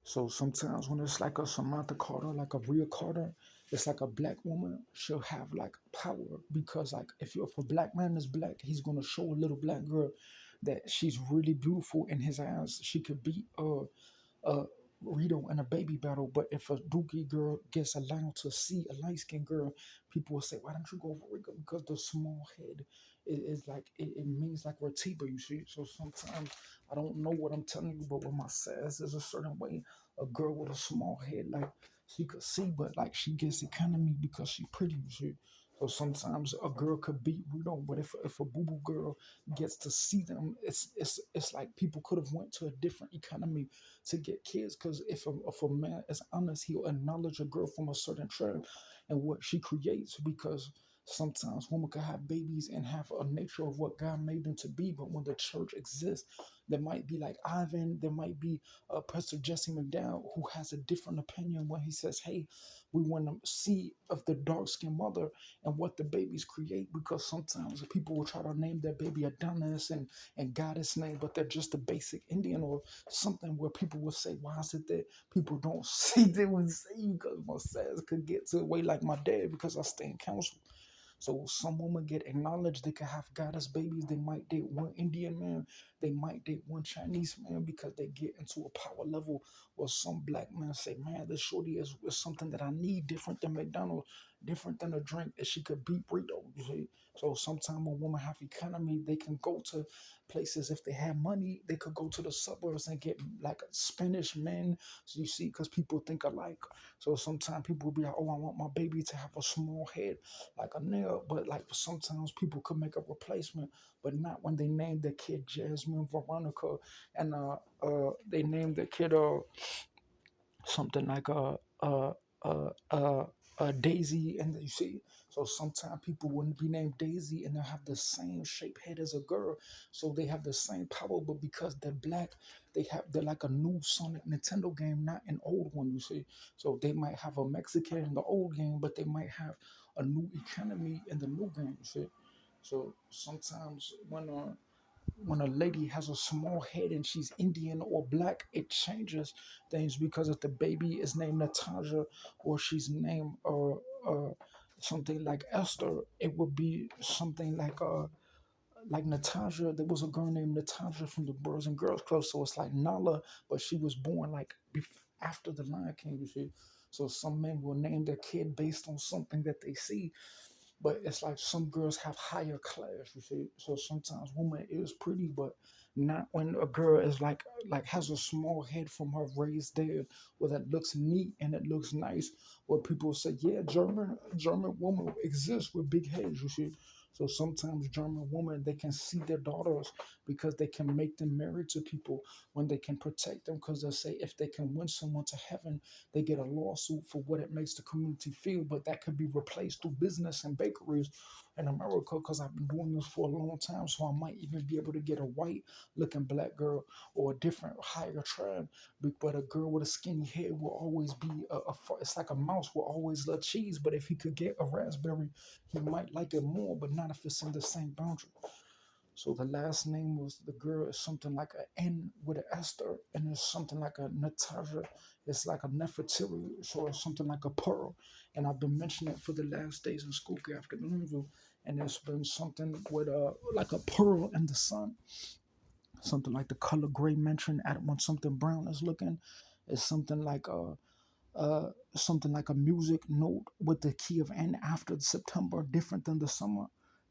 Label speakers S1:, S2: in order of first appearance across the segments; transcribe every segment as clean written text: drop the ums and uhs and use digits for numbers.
S1: So sometimes when it's like a Samantha Carter, like a Rhea Carter, it's like a black woman, she'll have like power because like if a black man is black, he's gonna show a little black girl that she's really beautiful in his eyes. She could beat uh Rito in a baby battle, but if a Dookie girl gets allowed to see a light skinned girl, people will say, "Why don't you go for Rito?" Because the small head is like it means like Ratiba, you see. So sometimes I don't know what I'm telling you, but with my says there's a certain way a girl with a small head, like she could see, but like she gets economy because she pretty, you see. So sometimes a girl could beat Rito, but if a boo boo girl gets to see them, it's like people could have went to a different economy to get kids. Because if a man is honest, he'll acknowledge a girl from a certain tribe and what she creates. Because sometimes women can have babies and have a nature of what God made them to be, but when the church exists, there might be like Ivan, there might be Pastor Jesse McDowell who has a different opinion when he says, "Hey, we want to see of the dark skinned mother and what the babies create." Because sometimes people will try to name their baby Adonis and goddess name, but they're just a basic Indian or something where people will say, "Why is it that people don't see they would say?" Because my says could get to a way like my dad because I stay in council. So some women get acknowledged. They can have goddess babies. They might date one Indian man. They might date one Chinese man because they get into a power level where some black men say, "Man, this shorty is something that I need, different than McDonald's, different than a drink that she could beat burrito." You see? So sometimes when women have economy, they can go to places. If they have money, they could go to the suburbs and get like Spanish men. So you see, because people think alike. So sometimes people will be like, "Oh, I want my baby to have a small head like a nail," but like sometimes people could make a replacement, but not when they named the kid Jasmine Veronica and they named the kid something like Daisy, and you see, so sometimes people wouldn't be named Daisy and they'll have the same shape head as a girl, so they have the same power, but because they're black, they're like a new Sonic Nintendo game, not an old one, you see. So they might have a Mexican in the old game, but they might have a new economy in the new game, you see. So sometimes when a lady has a small head and she's Indian or black, it changes things because if the baby is named Natasha or she's named something like Esther, it would be something like Natasha. There was a girl named Natasha from the Boys and Girls Club, so it's like Nala, but she was born like after the Lion King, you see. So some men will name their kid based on something that they see, but it's like some girls have higher class, you see. So sometimes woman is pretty, but not when a girl is like has a small head from her raised there, where that looks neat and it looks nice. Where people say, yeah, German woman exists with big heads, you see. So sometimes German women they can see their daughters because they can make them married to people when they can protect them because they say if they can win someone to heaven, they get a lawsuit for what it makes the community feel, but that could be replaced through business and bakeries in America because I've been doing this for a long time. So I might even be able to get a white looking black girl or a different higher tribe. But a girl with a skinny head will always be it's like a mouse will always love cheese. But if he could get a raspberry, he might like it more, but not if it's in the same boundary. So the last name was the girl is something like an N with an Esther, and it's something like a Natasha. It's like a Nefertiti, so it's something like a pearl. And I've been mentioning it for the last days in school after the interview, and it's been something with like a pearl in the sun, something like the color gray mentioned. At when something brown is looking, it's something like a music note with the key of N after September, different than the summer.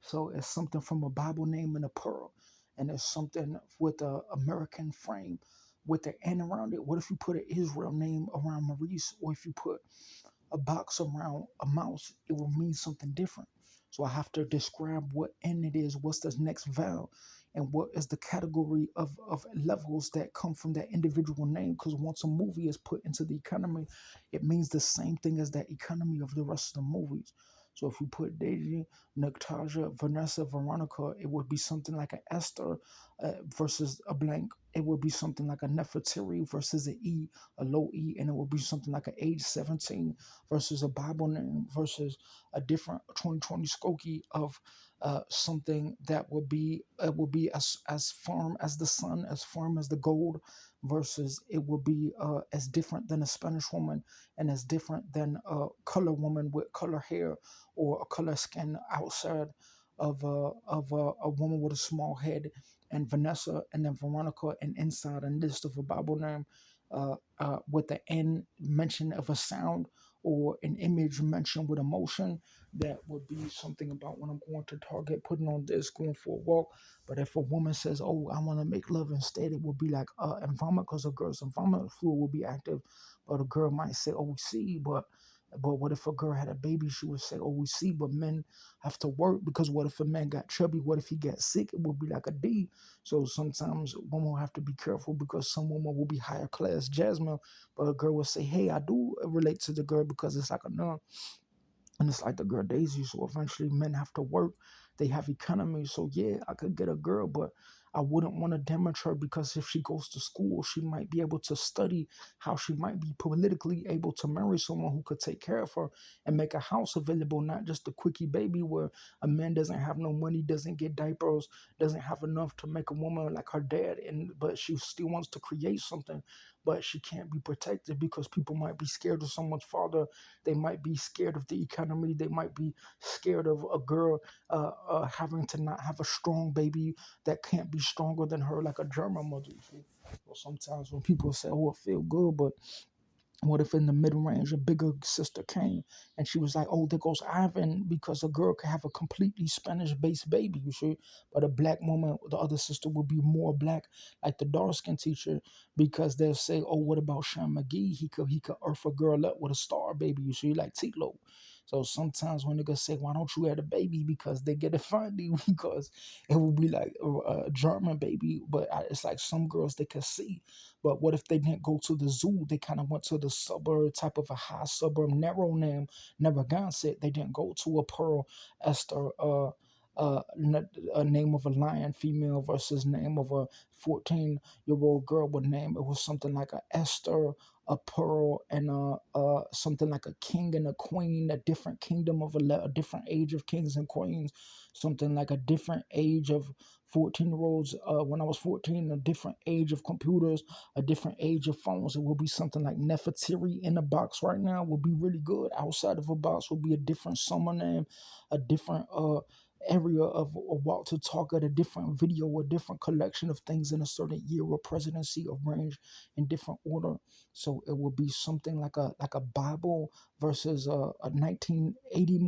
S1: So it's something from a Bible name and a pearl. And it's something with a American frame with the N around it. What if you put an Israel name around Maurice, or if you put a box around a mouse, it will mean something different. So I have to describe what N it is, what's the next vowel, and what is the category of levels that come from that individual name. Because once a movie is put into the economy, it means the same thing as that economy of the rest of the movies. So if we put Daisy, Natasha, Vanessa, Veronica, it would be something like an Esther versus a blank. It would be something like a Nefertiti versus an E, a low E, and it would be something like an age 17 versus a Bible name versus a different 2020 Skokie of something that would be as firm as the sun, as firm as the gold, versus it will be as different than a Spanish woman and as different than a color woman with color hair or a color skin outside of a woman with a small head, and Vanessa and then Veronica, and inside a list of a Bible name with the N mention of a sound or an image mentioned with emotion. That would be something about when I'm going to Target, putting on this, going for a walk. But if a woman says, "Oh, I want to make love," instead, it will be like environment, because a girl's environment fluid will be active. But a girl might say, "Oh, we see," but what if a girl had a baby? She would say, "Oh, we see," but men have to work, because what if a man got chubby? What if he got sick? It would be like a D. So sometimes women will have to be careful, because some women will be higher class, Jasmine, but a girl will say, "Hey, I do relate to the girl," because it's like a nun. And it's like the girl Daisy. So eventually men have to work. They have economy. So yeah, I could get a girl, but I wouldn't want to damage her, because if she goes to school, she might be able to study how she might be politically able to marry someone who could take care of her and make a house available, not just a quickie baby where a man doesn't have no money, doesn't get diapers, doesn't have enough to make a woman like her dad, and but she still wants to create something, but she can't be protected because people might be scared of someone's father. They might be scared of the economy. They might be scared of a girl having to not have a strong baby that can't be stronger than her, like a German mother. You see? So sometimes when people say, "Oh, it feel good," but what if in the mid range a bigger sister came and she was like, "Oh, there goes Ivan," because a girl could have a completely Spanish based baby, you see, but a black woman, the other sister would be more black, like the dark skin teacher, because they'll say, "Oh, what about Sean McGee? He could earth a girl up with a star baby," you see, like Tilo. So sometimes when niggas say, "Why don't you have a baby?" Because they get it funny, because it will be like a German baby, but it's like some girls they can see, but what if they didn't go to the zoo? They kind of went to the suburb, type of a high suburb, narrow name, Narragansett. They didn't go to a Pearl Esther, a name of a lion female versus name of a 14-year-old girl with name. It was something like a Esther, a Pearl, and something like a king and a queen, a different kingdom of a different age of kings and queens, something like a different age of 14-year-olds. When I was 14, a different age of computers, a different age of phones. It will be something like Nefertiti in a box right now will be really good. Outside of a box will be a different summer name, a different area of a Walter Talker, a different video, a different collection of things in a certain year or presidency arranged in different order. So it will be something like a Bible versus a 1980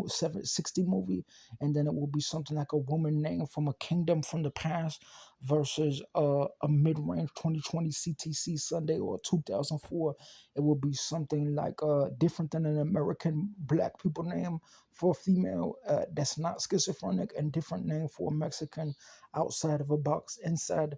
S1: 60 movie, and then it will be something like a woman named from a kingdom from the past versus a mid-range 2020 CTC Sunday or 2004. It will be something like different than an American black people name for a female that's not schizophrenic, and different name for a Mexican outside of a box inside